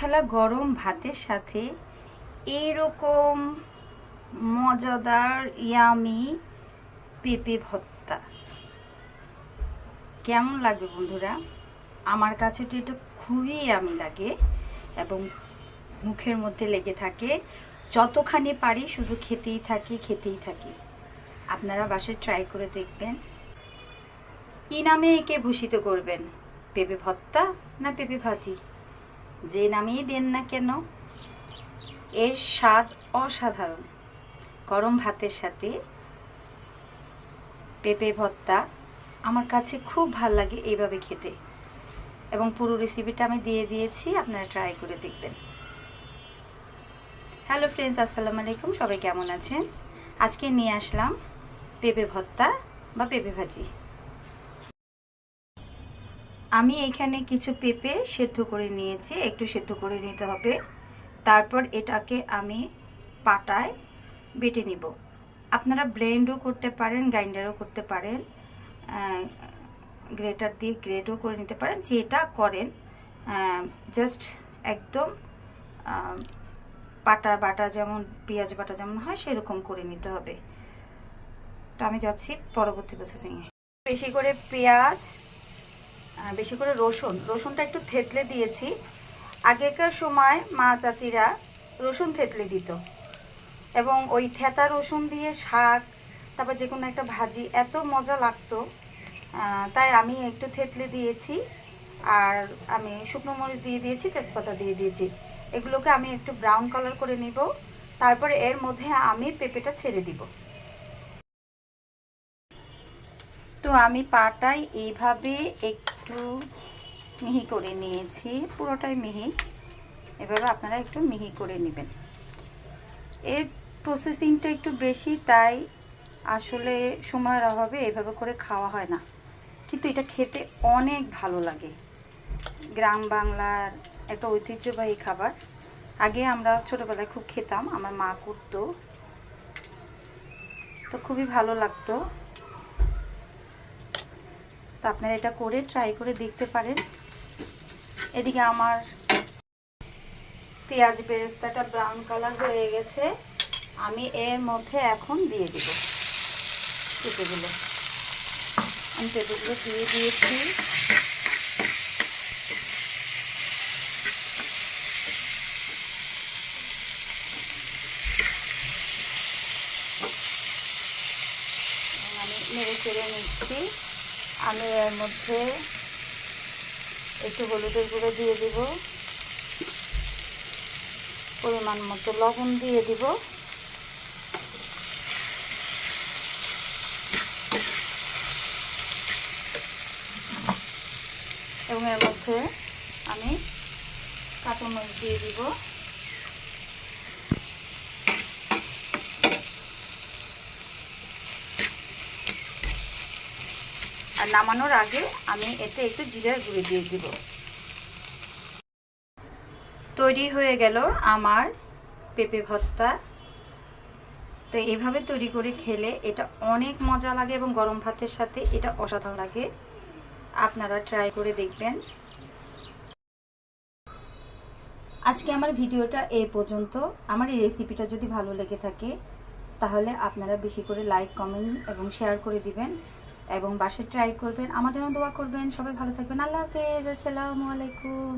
থালা গরম ভাতের সাথে এইরকম মজাদার ইয়ামি পেঁপে ভর্তা কেমন লাগবে বন্ধুরা? আমার কাছে তো এটা খুবই ইয়ামি লাগে এবং মুখের মধ্যে লেগে থাকে। যতখানি পারি শুধু খেতেই থাকি। আপনারা বাসায় ট্রাই করে দেখবেন। কি নামে একে ভূষিত করবেন? পেঁপে ভর্তা না পেঁপে ভাজি? যে নামেই দেন না কেন, এর স্বাদ অসাধারণ। গরম ভাতের সাথে পেঁপে ভর্তা আমার কাছে খুব ভাল লাগে এইভাবে খেতে, এবং পুরো রেসিপিটা আমি দিয়ে দিয়েছি, আপনারা ট্রাই করে দেখবেন। হ্যালো ফ্রেন্ডস, আসসালামু আলাইকুম। সবাই কেমন আছেন? আজকে নিয়ে আসলাম পেঁপে ভর্তা বা পেঁপে ভাজি। আমি এখানে কিছু পেঁপে সেদ্ধ করে নিয়েছি, একটু সেদ্ধ করে নিতে হবে। তারপর এটাকে আমি পাটায় বেটে নিব। আপনারা ব্লেন্ডও করতে পারেন, গ্রাইন্ডারও করতে পারেন, গ্রেটার দিয়ে গ্রেটও করে নিতে পারেন। যেটা করেন জাস্ট একদম পাটা বাটা, যেমন পেঁয়াজ বাটা যেমন হয় সেরকম করে নিতে হবে। তো আমি যাচ্ছি পরবর্তী প্রসেসিংয়ে। বেশি করে পেঁয়াজ, বেশি করে রসুনটা একটু থেতলে দিয়েছি। আগেকার সময় মা চাচিরা রসুন থেতলে দিত, এবং ওই থেতা রসুন দিয়ে শাক, তারপর যে কোনো একটা ভাজি এত মজা লাগতো। তাই আমি একটু থেতলে দিয়েছি, আর আমি শুকনো মরিচ দিয়ে দিয়েছি, তেজপাতা দিয়ে দিয়েছি। এগুলোকে আমি একটু ব্রাউন কালার করে নিব। তারপরে এর মধ্যে আমি পেঁপেটা ছেড়ে দিব। তো আমি পাটায় এইভাবে একটু মিহি করে নিয়েছি, পুরোটাই মিহি। এভাবে আপনারা একটু মিহি করে নেবেন। এর প্রসেসিংটা একটু বেশি, তাই আসলে সময়ের অভাবে এভাবে করে খাওয়া হয় না, কিন্তু এটা খেতে অনেক ভালো লাগে। গ্রাম বাংলার একটা ঐতিহ্যবাহী খাবার। আগে আমরা ছোটোবেলায় খুব খেতাম, আমার মা করতো, তো খুবই ভালো লাগতো। তো আপনারা এটা করে ট্রাই করে দেখতে পারেন। এদিকে আমার পেঁয়াজ বেরেস্তাটা ব্রাউন কালার হয়ে গেছে। আমি এর মধ্যে এখন দিয়ে দিব পেঁপেগুলো। আমি পেঁপেগুলো দিয়ে দিয়েছি। আমি নেড়ে চেড়ে নিচ্ছি। আমি এর মধ্যে একটু হলুদের গুঁড়ো দিয়ে দিব, পরিমাণ মতো লবণ দিয়ে দিব, এবং এর মধ্যে আমি কাঁচামরিচ দিয়ে দিব। আর নামানোর আগে আমি এতে একটু জিরার গুঁড়ো দিয়ে দিব। তৈরি হয়ে গেল আমার পেঁপে ভর্তা। তো এইভাবে তৈরি করে খেলে এটা অনেক মজা লাগে, এবং গরম ভাতের সাথে এটা অসাধারণ লাগে। আপনারা ট্রাই করে দেখবেন। আজকে আমার ভিডিওটা এই পর্যন্ত। আমার এই রেসিপিটা যদি ভালো লেগে থাকে তাহলে আপনারা বেশি করে লাইক, কমেন্ট এবং শেয়ার করে দিবেন, এবং বাসায় ট্রাই করবেন। আমার জন্য দোয়া করবেন। সবাই ভালো থাকবেন। আল্লাহ হাফেজ। আসসালামু আলাইকুম।